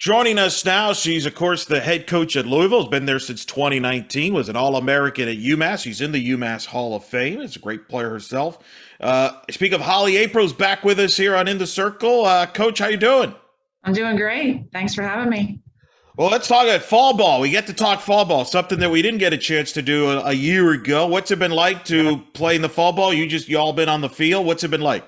Joining us now, she's of course the head coach at Louisville. Has been there since 2019. Was an All-American at UMass. She's in the UMass Hall of Fame. Is a great player herself. Speak of Holly April's back with us here on In the Circle. Coach, how you doing? I'm doing great. Thanks for having me. Well, let's talk about fall ball. We get to talk fall ball, something that we didn't get a chance to do a year ago. What's it been like to play in the fall ball? You all been on the field. What's it been like?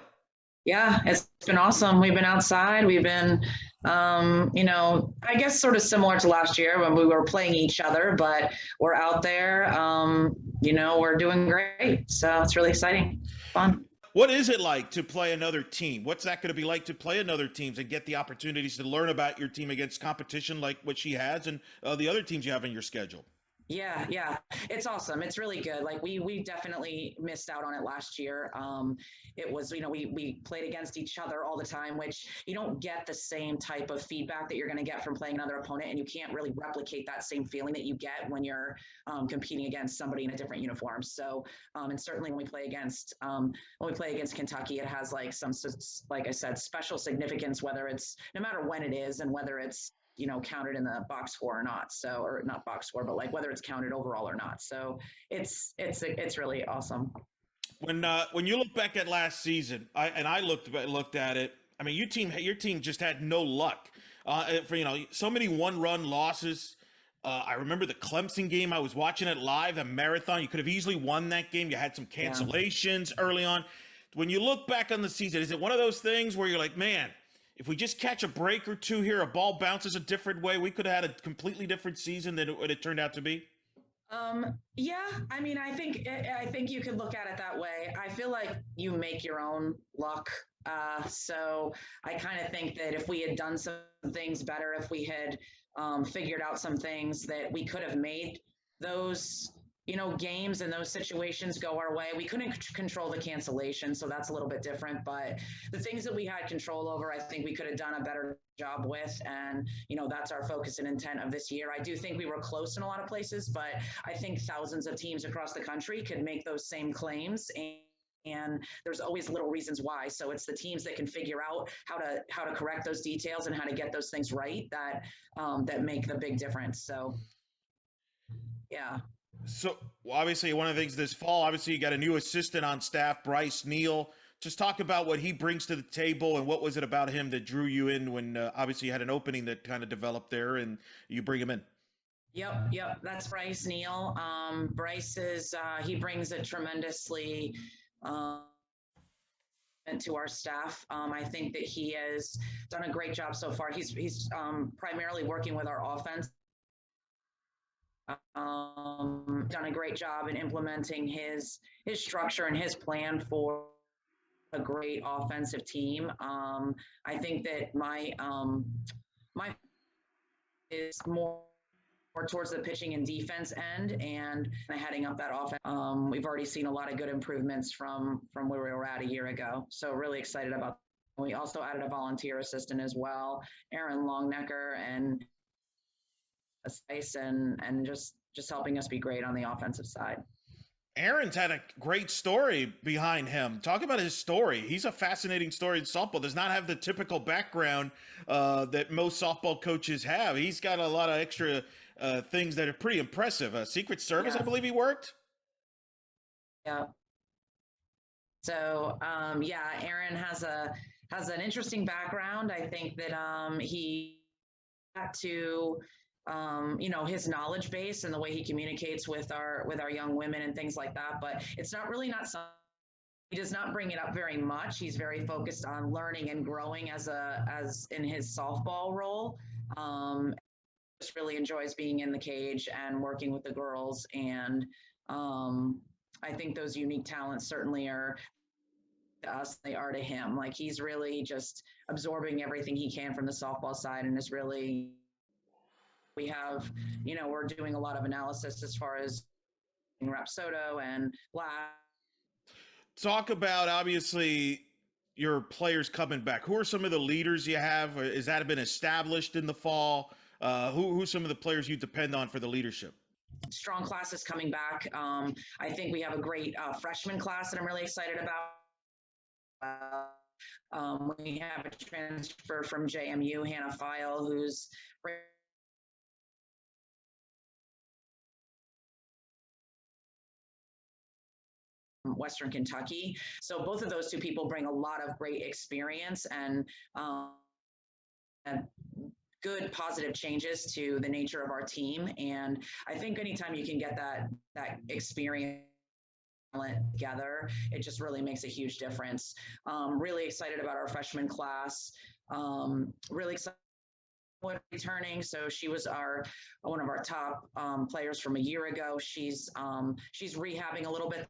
Yeah, it's been awesome. We've been outside. We've been, I guess sort of similar to last year when we were playing each other, but we're out there. We're doing great. So it's really exciting, fun. What is it like to play another team? What's that going to be like to play another teams and get the opportunities to learn about your team against competition like what she has and the other teams you have in your schedule? Yeah, it's awesome. It's really good. Like we definitely missed out on it last year. It was, we played against each other all the time, which you don't get the same type of feedback that you're going to get from playing another opponent, and you can't really replicate that same feeling that you get when you're competing against somebody in a different uniform. So, and certainly when we play against Kentucky, it has like some, like I said, special significance, whether it's no matter when it is and whether it's counted in the box score or not. So, or not box score, but like whether it's counted overall or not. So it's really awesome. When you look back at last season, I looked at it. I mean, your team just had no luck. For so many one-run losses. I remember the Clemson game. I was watching it live, the marathon. You could have easily won that game. You had some Yeah. cancellations early on. When you look back on the season, is it one of those things where you're like, man, if we just catch a break or two here, a ball bounces a different way, we could have had a completely different season than what it turned out to be? Yeah, I mean, I think you could look at it that way. I feel like you make your own luck. So I kind of think that if we had done some things better, if we had figured out some things that we could have made those, games and those situations go our way. We couldn't control the cancellation, so that's a little bit different. But the things that we had control over, I think we could have done a better job with. And, that's our focus and intent of this year. I do think we were close in a lot of places, but I think thousands of teams across the country could make those same claims. And there's always little reasons why. So it's the teams that can figure out how to correct those details and how to get those things right that make the big difference. So yeah. So well, obviously, one of the things this fall, obviously, you got a new assistant on staff, Bryce Neal. Just talk about what he brings to the table and what was it about him that drew you in when obviously you had an opening that kind of developed there and you bring him in. Yep. That's Bryce Neal. Bryce he brings a tremendously um, to our staff. I think that he has done a great job so far. He's primarily working with our offense. Done a great job in implementing his structure and his plan for a great offensive team. I think that my is more towards the pitching and defense end and heading up that offense. We've already seen a lot of good improvements from where we were at a year ago. So really excited about. We also added a volunteer assistant as well, Aaron Longnecker, and space and just helping us be great on the offensive side. Aaron's had a great story behind him. Talk about his story. He's a fascinating story in softball. Does not have the typical background that most softball coaches have. He's got a lot of extra things that are pretty impressive. Secret Service, I Yeah. believe he worked. Yeah. So yeah, Aaron has an interesting background. I think that he got to his knowledge base and the way he communicates with our young women and things like that. But it's not something he does not bring it up very much. He's very focused on learning and growing as in his softball role. Just really enjoys being in the cage and working with the girls. And I think those unique talents certainly are to us, they are to him. Like he's really just absorbing everything he can from the softball side and is really we have, we're doing a lot of analysis as far as Rapsodo and Black. Talk about obviously your players coming back. Who are some of the leaders you have? Is that been established in the fall? Who's some of the players you depend on for the leadership? Strong classes coming back. I think we have a great freshman class that I'm really excited about. We have a transfer from JMU, Hannah File, who's Western Kentucky. So both of those two people bring a lot of great experience and good positive changes to the nature of our team. And I think anytime you can get that experience together, it just really makes a huge difference. Really excited about our freshman class. Really excited returning. So she was one of our top players from a year ago. She's rehabbing a little bit,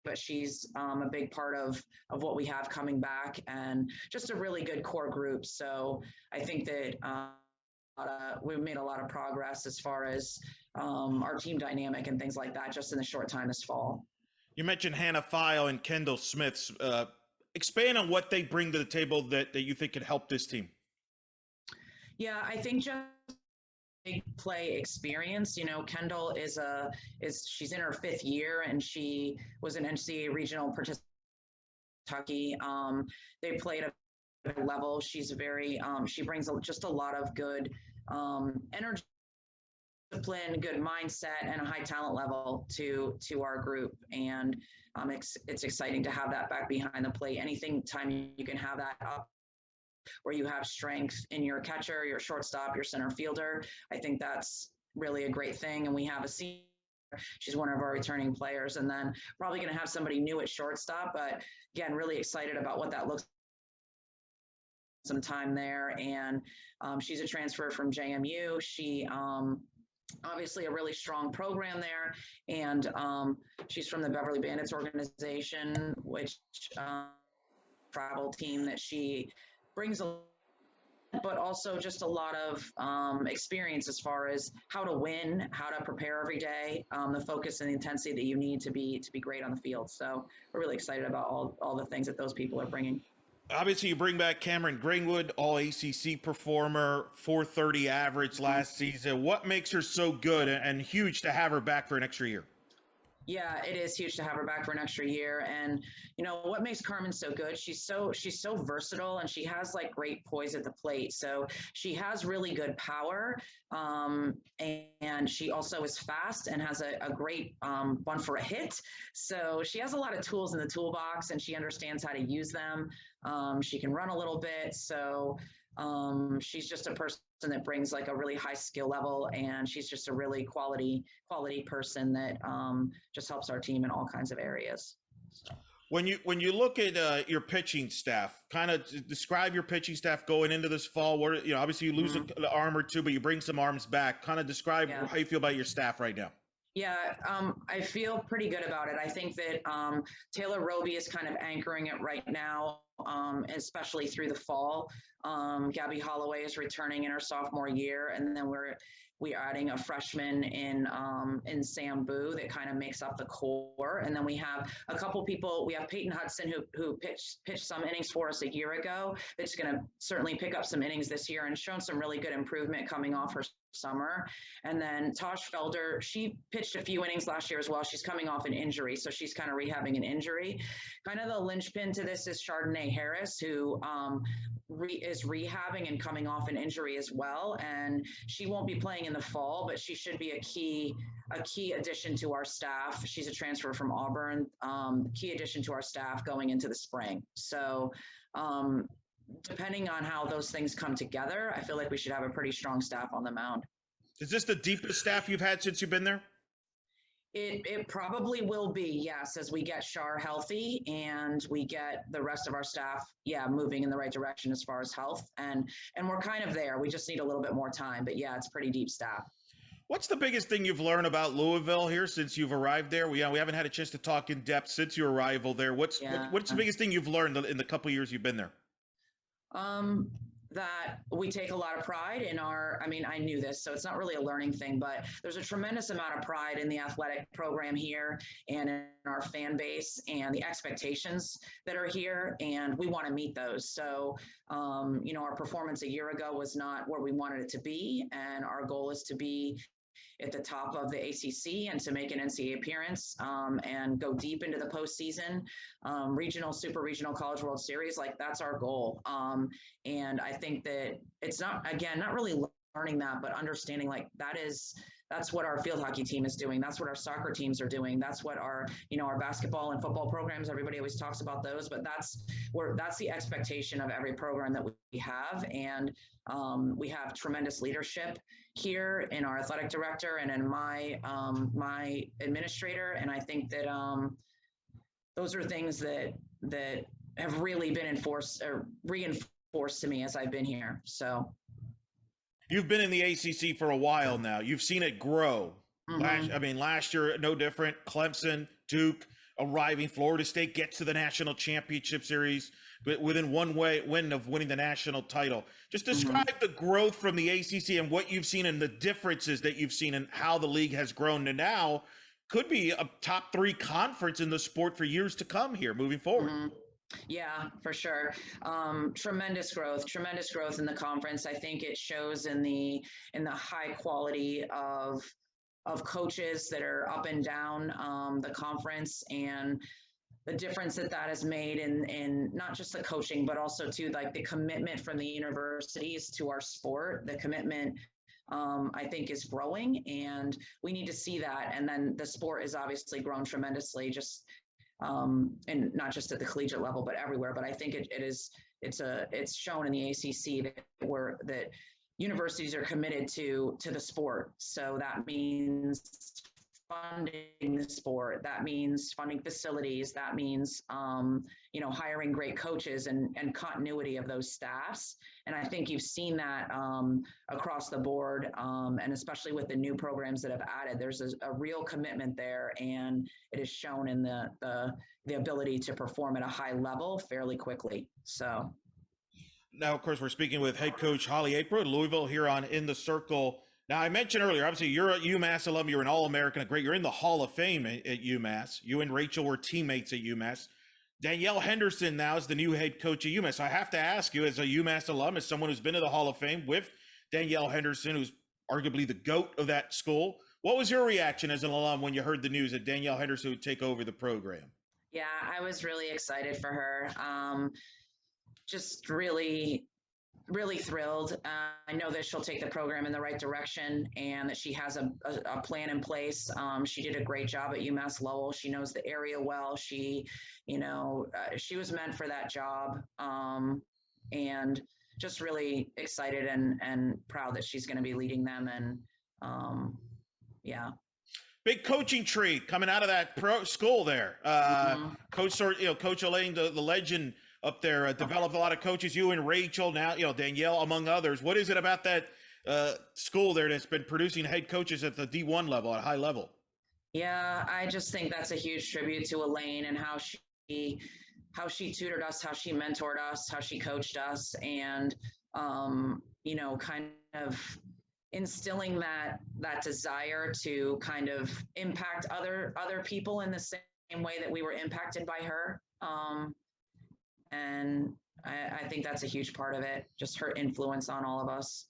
but she's a big part of what we have coming back, and just a really good core group. So I think that we've made a lot of progress as far as our team dynamic and things like that just in the short time this fall. You mentioned Hannah File and Kendall Smiths. Expand on what they bring to the table that you think could help this team. Yeah, I think just big play experience. Kendall she's in her 5th year, and she was an NCAA regional participant. Kentucky. They played at a level. She's she brings just a lot of good energy, discipline, good mindset, and a high talent level to our group. And it's exciting to have that back behind the plate. Anything time you can have that up where you have strength in your catcher, your shortstop, your center fielder, I think that's really a great thing. And we have a senior. She's one of our returning players, and then probably going to have somebody new at shortstop. But again, really excited about what that looks like. Some time there, and she's a transfer from JMU. She obviously a really strong program there, and she's from the Beverly Bandits organization, which travel team that she brings but also just a lot of experience as far as how to win, how to prepare every day, the focus and the intensity that you need to be great on the field. So we're really excited about all the things that those people are bringing. Obviously, you bring back Cameron Greenwood, all ACC performer, 430 average last season. What makes her so good and huge to have her back for an extra year? Yeah, it is huge to have her back for an extra year. And what makes Carmen so good? She's so versatile, and she has like great poise at the plate. So she has really good power, and she also is fast and has a great one for a hit. So she has a lot of tools in the toolbox, and she understands how to use them. She can run a little bit. So she's just a person that brings like a really high skill level, and she's just a really quality person that just helps our team in all kinds of areas. When you look at your pitching staff, kind of describe your pitching staff going into this fall. What obviously you lose an arm or two, but you bring some arms back. Kind of describe how you feel about your staff right now. Yeah, I feel pretty good about it. I think that Taylor Roby is kind of anchoring it right now, especially through the fall. Gabby Holloway is returning in her sophomore year, and then we're adding a freshman in Sam Boo that kind of makes up the core. And then we have a couple people. We have Peyton Hudson who pitched some innings for us a year ago. That's going to certainly pick up some innings this year and shown some really good improvement coming off her summer. And then Tosh Felder, she pitched a few innings last year as well. She's coming off an injury, so she's kind of rehabbing an injury. Kind of the linchpin to this is Chardonnay Harris, who is rehabbing and coming off an injury as well. And she won't be playing in the fall, but she should be a key addition to our staff. She's a transfer from Auburn, key addition to our staff going into the spring. So depending on how those things come together, I feel like we should have a pretty strong staff on the mound. Is this the deepest staff you've had since you've been there? It probably will be, yes, as we get Shar healthy and we get the rest of our staff, moving in the right direction as far as health. And we're kind of there. We just need a little bit more time. But yeah, it's pretty deep staff. What's the biggest thing you've learned about Louisville here since you've arrived there? We haven't had a chance to talk in depth since your arrival there. What's the biggest thing you've learned in the couple of years you've been there? That we take a lot of pride in I knew this, so it's not really a learning thing, but there's a tremendous amount of pride in the athletic program here and in our fan base and the expectations that are here, and we want to meet those. So, our performance a year ago was not where we wanted it to be, and our goal is to be at the top of the ACC and to make an NCAA appearance and go deep into the postseason, regional, super regional, College World Series. Like that's our goal. And I think that it's not really learning that, but understanding like that's what our field hockey team is doing. That's what our soccer teams are doing. That's what our basketball and football programs, everybody always talks about those, but that's the expectation of every program that we have. And we have tremendous leadership here in our athletic director and in my administrator. And I think that those are things that have really been reinforced to me as I've been here. So. You've been in the ACC for a while now. You've seen it grow. Last year, no different. Clemson, Duke, arriving. Florida State gets to the national championship series within one win of winning the national title. Just describe the growth from the ACC and what you've seen and the differences that you've seen and how the league has grown to now could be a top 3 conference in the sport for years to come here moving forward. Yeah, for sure. Tremendous growth in the conference. I think it shows in the high quality of coaches that are up and down the conference, and the difference that has made in not just the coaching, but also to like the commitment from the universities to our sport. The commitment I think is growing, and we need to see that. And then the sport has obviously grown tremendously, just and not just at the collegiate level, but everywhere. But I think it's shown in the ACC that universities are committed to the sport. So that means funding the sport. That means funding facilities. That means, hiring great coaches and continuity of those staffs. And I think you've seen that across the board, and especially with the new programs that have added. There's a real commitment there, and it is shown in the ability to perform at a high level fairly quickly. So. Now, of course, we're speaking with head coach Holly Aprile, Louisville, here on In the Circle. Now, I mentioned earlier, obviously, you're a UMass alum. You're an All-American, you're in the Hall of Fame at UMass. You and Rachel were teammates at UMass. Danielle Henderson now is the new head coach at UMass. So I have to ask you, as a UMass alum, as someone who's been to the Hall of Fame with Danielle Henderson, who's arguably the GOAT of that school, what was your reaction as an alum when you heard the news that Danielle Henderson would take over the program? Yeah, I was really excited for her. Just really thrilled. I know that she'll take the program in the right direction and that she has a plan in place. She did a great job at UMass Lowell. She knows the area well. She was meant for that job, and just really excited and proud that she's going to be leading them. And yeah. Big coaching tree coming out of that pro school there. Coach Elaine, the legend up there, developed a lot of coaches. You and Rachel, now Danielle, among others. What is it about that school there that's been producing head coaches at the D1 level, at a high level? Yeah, I just think that's a huge tribute to Elaine and how she tutored us, how she mentored us, how she coached us, and kind of instilling that desire to kind of impact other people in the same way that we were impacted by her. And I think that's a huge part of it, just her influence on all of us.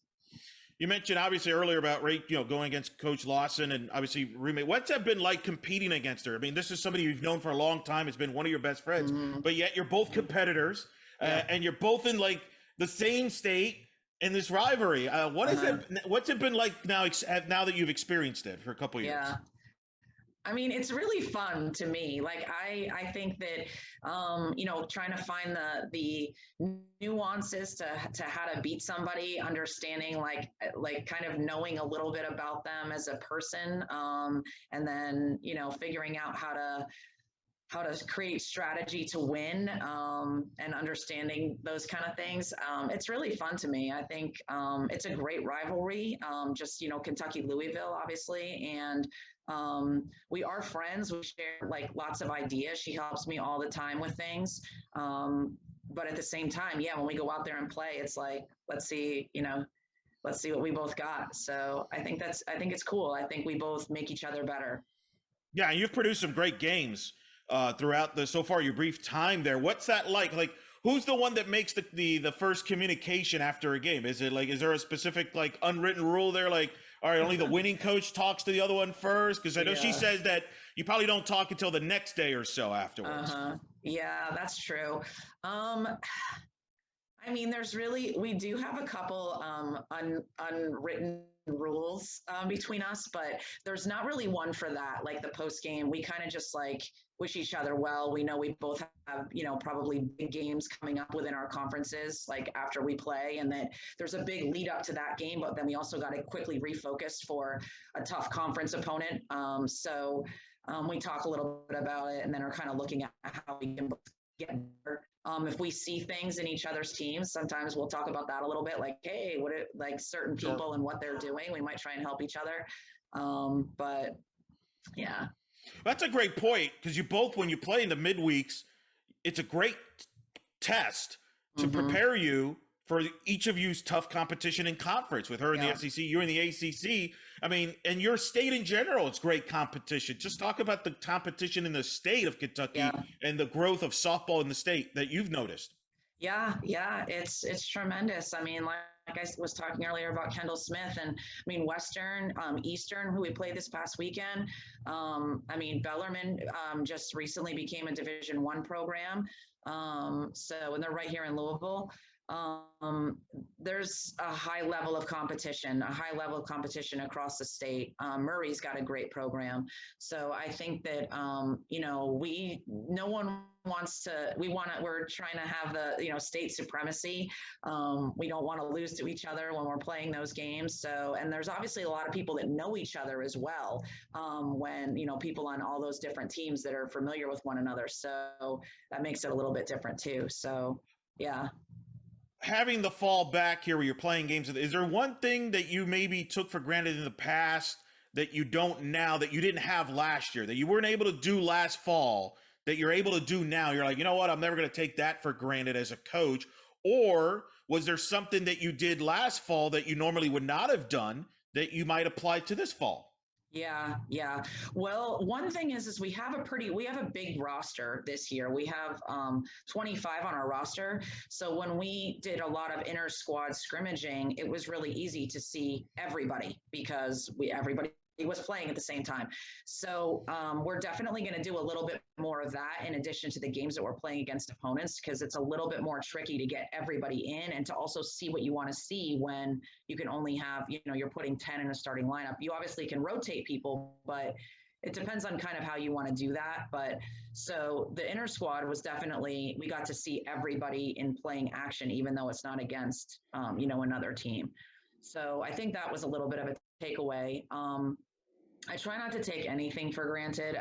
You mentioned obviously earlier about going against Coach Lawson and obviously roommate. What's that been like competing against her? I mean, this is somebody you've known for a long time. It's been one of your best friends, but yet you're both competitors, and you're both in like the same state in this rivalry. What's it been like now that you've experienced it for a couple of years? Yeah. I mean, it's really fun to me. Like, I think that, trying to find the nuances to how to beat somebody, understanding like kind of knowing a little bit about them as a person, and then, figuring out how to create strategy to win, and understanding those kind of things. It's really fun to me. I think it's a great rivalry, just, Kentucky, Louisville, obviously. And we are friends. We share like lots of ideas. She helps me all the time with things. But at the same time, when we go out there and play, it's like, let's see what we both got. So I think it's cool. I think we both make each other better. Yeah. And you've produced some great games throughout so far your brief time there. What's that like? Like, who's the one that makes the first communication after a game? Is there a specific like unwritten rule there? Like, All right, only the winning coach talks to the other one first? Because I know she Yeah. says that you probably don't talk until the next day or so afterwards. Yeah, that's true. I mean, we do have a couple unwritten rules between us, but there's not really one for that. Like the post game, we kind of just like wish each other well. We know we both have, probably big games coming up within our conferences, like after we play, and that there's a big lead up to that game, but then we also got to quickly refocus for a tough conference opponent. We talk a little bit about it and then are kind of looking at how we can get better. If we see things in each other's teams, sometimes we'll talk about that a little bit, like, hey, like certain people and what they're doing. We might try and help each other. But yeah. That's a great point, because when you play in the midweeks, it's a great test to prepare you for each of you's tough competition in conference. With her in the SEC, you're in the ACC. I mean, and your state in general, it's great competition. Just talk about the competition in the state of Kentucky and the growth of softball in the state that you've noticed. Yeah, it's tremendous. I mean, like I was talking earlier about Kendall Smith, and I mean Western, Eastern, who we played this past weekend. I mean Bellarmine just recently became a Division I program, and they're right here in Louisville. There's a high level of competition across the state. Murray's got a great program. So I think that, we're trying to have the, state supremacy. We don't want to lose to each other when we're playing those games. So, and there's obviously a lot of people that know each other as well. When, people on all those different teams that are familiar with one another. So that makes it a little bit different too. So, yeah. Having the fall back here where you're playing games, is there one thing that you maybe took for granted in the past that you don't now, that you didn't have last year, that you weren't able to do last fall, that you're able to do now? You're like, you know what, I'm never going to take that for granted as a coach. Or was there something that you did last fall that you normally would not have done that you might apply to this fall? Yeah. Well, one thing is we have a big roster this year. We have 25 on our roster. So when we did a lot of inter squad scrimmaging, it was really easy to see everybody because everybody was playing at the same time. So we're definitely going to do a little bit more of that in addition to the games that we're playing against opponents, because it's a little bit more tricky to get everybody in and to also see what you want to see when you can only have, you're putting 10 in a starting lineup. You obviously can rotate people, but it depends on kind of how you want to do that. But so the inter squad was definitely, we got to see everybody in playing action, even though it's not against, another team. So I think that was a little bit of a takeaway. I try not to take anything for granted.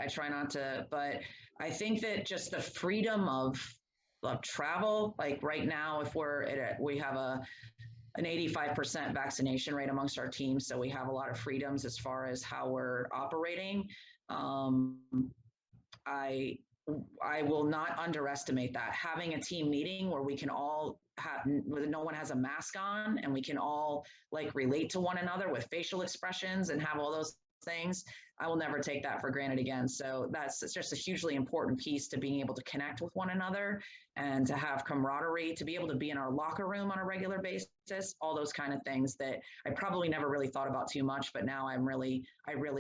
But I think that just the freedom of travel, like right now, if we have an 85% vaccination rate amongst our team. So we have a lot of freedoms as far as how we're operating. I will not underestimate that. Having a team meeting where we can all where no one has a mask on and we can all relate to one another with facial expressions and have all those things, I will never take that for granted again. So it's just a hugely important piece to being able to connect with one another and to have camaraderie, to be able to be in our locker room on a regular basis, all those kind of things that I probably never really thought about too much, but now I really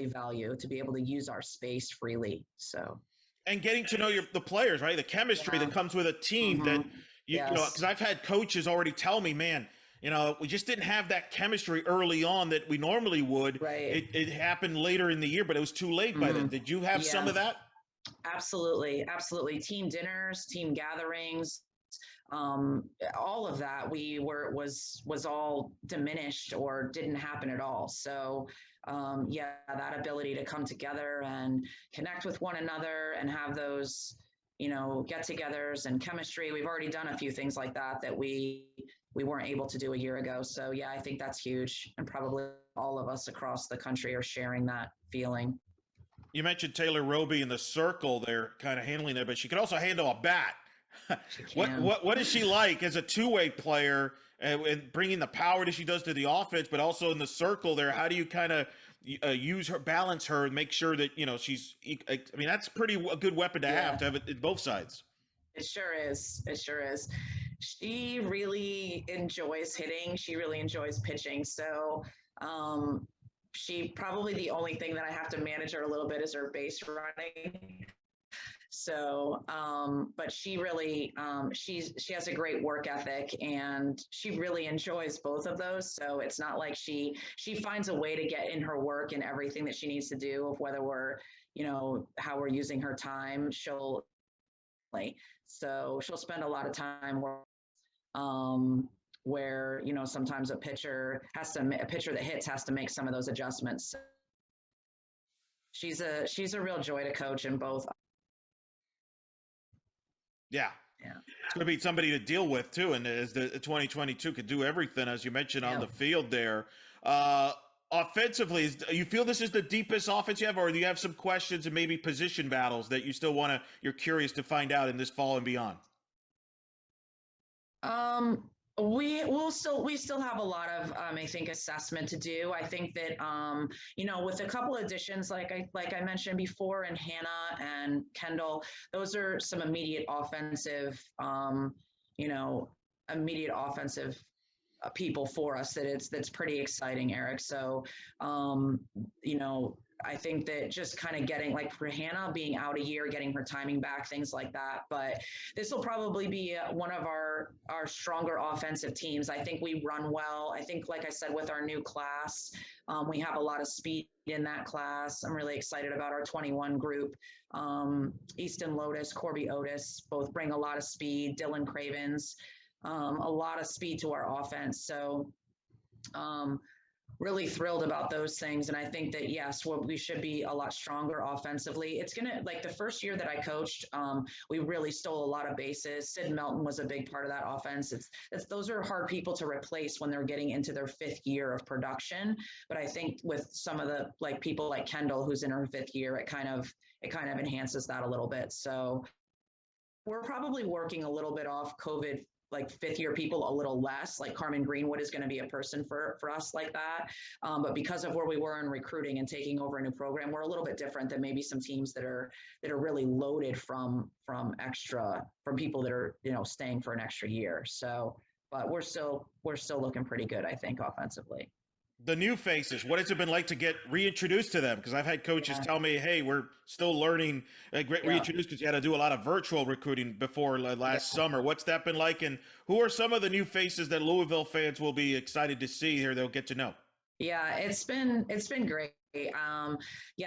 value, to be able to use our space freely. So. And getting to know the players, right? The chemistry that comes with a team that, because I've had coaches already tell me, man, we just didn't have that chemistry early on that we normally would. Right. It happened later in the year, but it was too late by then. Did you have some of that? Absolutely. Team dinners, team gatherings, all of that was all diminished or didn't happen at all. So that ability to come together and connect with one another and have those, get-togethers and chemistry. We've already done a few things like that we weren't able to do a year ago. So yeah, I think that's huge. And probably all of us across the country are sharing that feeling. You mentioned Taylor Roby in the circle there, kind of handling that, but she can also handle a bat. What is she like as a two-way player and bringing the power that she does to the offense, but also in the circle there? How do you kind of use her, balance her, and make sure that she's? I mean, that's a good weapon to have it in both sides. It sure is. She really enjoys hitting. She really enjoys pitching. So She probably the only thing that I have to manage her a little bit is her base running. So, but she really, she has a great work ethic and she really enjoys both of those. So it's not like she finds a way to get in her work and everything that she needs to do, of whether we're, how we're using her time. So she'll spend a lot of time where, sometimes a pitcher that hits has to make some of those adjustments. So she's a real joy to coach in both. Yeah. It's going to be somebody to deal with too. And as the 2022 could do everything, as you mentioned, on the field there. Offensively, you feel this is the deepest offense you have, or do you have some questions and maybe position battles that you still you're curious to find out in this fall and beyond? We still have a lot of I think assessment to do. I think that with a couple additions like I mentioned before, and Hannah and Kendall, those are some immediate offensive people for us that's pretty exciting, Eric. So I think that just kind of getting, like, for Hannah being out a year, getting her timing back, things like that. But this will probably be one of our stronger offensive teams. I think we run well. I think, like I said, with our new class, we have a lot of speed in that class. I'm really excited about our 21 group. Easton Lotus, Corby Otis, both bring a lot of speed. Dylan Cravens, a lot of speed to our offense. So, really thrilled about those things. And I think that, yes, we should be a lot stronger offensively. It's going to, like, the first year that I coached, we really stole a lot of bases. Sid Melton was a big part of that offense. Those are hard people to replace when they're getting into their fifth year of production. But I think with some of the, like, people like Kendall, who's in her fifth year, it kind of enhances that a little bit. So we're probably working a little bit off COVID, like, fifth year people a little less. Like Carmen Greenwood is going to be a person for us like that. But because of where we were in recruiting and taking over a new program, we're a little bit different than maybe some teams that are really loaded from people that are, staying for an extra year. So, but we're still looking pretty good, I think, offensively. The new faces, what has it been like to get reintroduced to them? Because I've had coaches tell me, hey, we're still learning, reintroduced, because you had to do a lot of virtual recruiting before last summer. What's that been like? And who are some of the new faces that Louisville fans will be excited to see here? They'll get to know. Yeah, it's been great.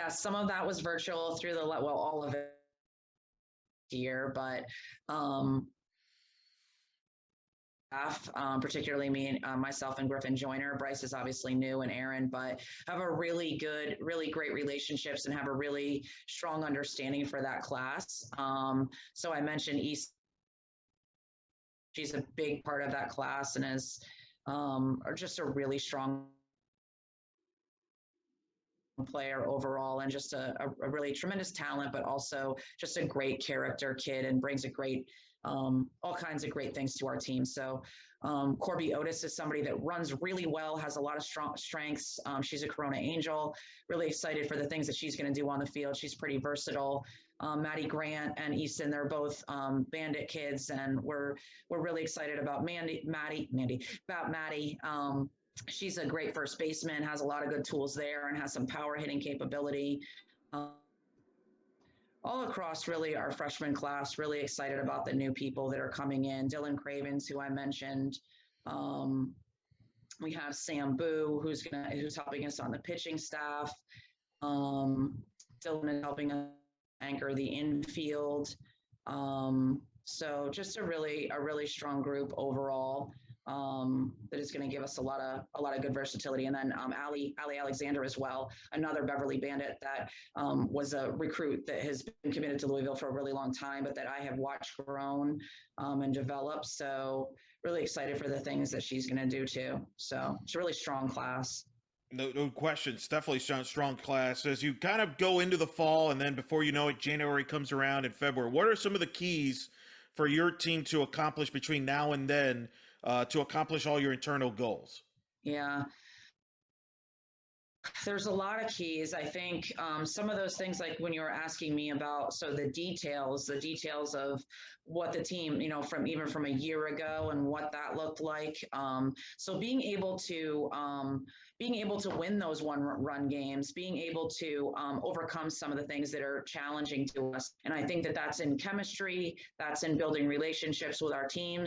Some of that was virtual through all of it year, but particularly me and myself and Griffin Joyner. Bryce is obviously new, and Aaron, but have a really great relationships and have a really strong understanding for that class. So I mentioned East. She's a big part of that class and is just a really strong player overall, and just a really tremendous talent, but also just a great character kid, and brings a great all kinds of great things to our team. So Corby Otis is somebody that runs really well, has a lot of strong strengths. She's a Corona Angel. Really excited for the things that she's going to do on the field. She's pretty versatile. Maddie Grant and Easton, they're both Bandit kids, and we're really excited about Maddie. She's a great first baseman, has a lot of good tools there, and has some power hitting capability. All across, really, our freshman class, really excited about the new people that are coming in. Dylan Cravens, who I mentioned. We have Sam Boo, who's helping us on the pitching staff. Dylan is helping us anchor the infield. So just a really strong group overall. That is going to give us a lot of good versatility. And then Allie Alexander as well, another Beverly Bandit that was a recruit that has been committed to Louisville for a really long time, but that I have watched grown and develop. So really excited for the things that she's going to do too. So it's a really strong class. No question. It's definitely strong class. As you kind of go into the fall, and then before you know it, January comes around in February, what are some of the keys for your team to accomplish between now and then to accomplish all your internal goals? Yeah. There's a lot of keys. I think some of those things, like when you were asking me about, so the details of what the team, from even from a year ago and what that looked like. So being able to win those one run games, being able to overcome some of the things that are challenging to us. And I think that that's in chemistry, that's in building relationships with our team,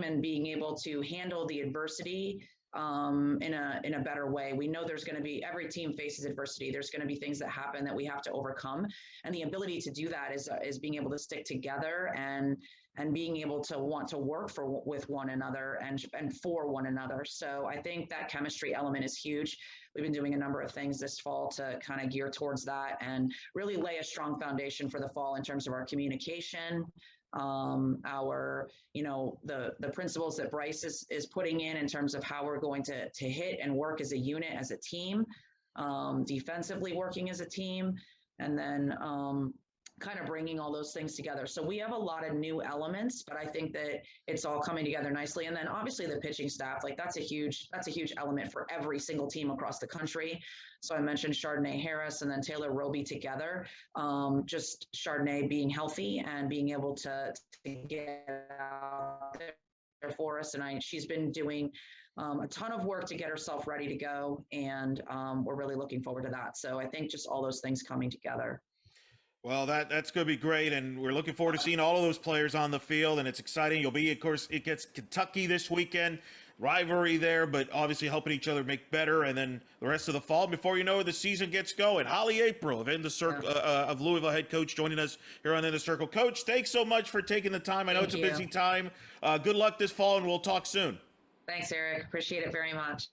and being able to handle the adversity in a better way. We know there's going to be, every team faces adversity. There's going to be things that happen that we have to overcome, and the ability to do that is being able to stick together and being able to want to work with one another and for one another. So I think that chemistry element is huge. We've been doing a number of things this fall to kind of gear towards that and really lay a strong foundation for the fall in terms of our communication, our, the principles that Bryce is putting in terms of how we're going to hit and work as a unit, as a team, defensively working as a team, and then kind of bringing all those things together. So we have a lot of new elements, but I think that it's all coming together nicely. And then obviously the pitching staff, like that's a huge element for every single team across the country. So I mentioned Chardonnay Harris and then Taylor Roby together. Just Chardonnay being healthy and being able to get out there for us. And she's been doing a ton of work to get herself ready to go. And we're really looking forward to that. So I think just all those things coming together. Well, that's going to be great, and we're looking forward to seeing all of those players on the field, and it's exciting. You'll be, of course, it gets Kentucky this weekend, rivalry there, but obviously helping each other make better, and then the rest of the fall. Before you know it, the season gets going. Holly Aprile of In the Circle of Louisville Head Coach joining us here on In the Circle. Coach, thanks so much for taking the time. I know it's a busy time. Good luck this fall, and we'll talk soon. Thanks, Eric. Appreciate it very much.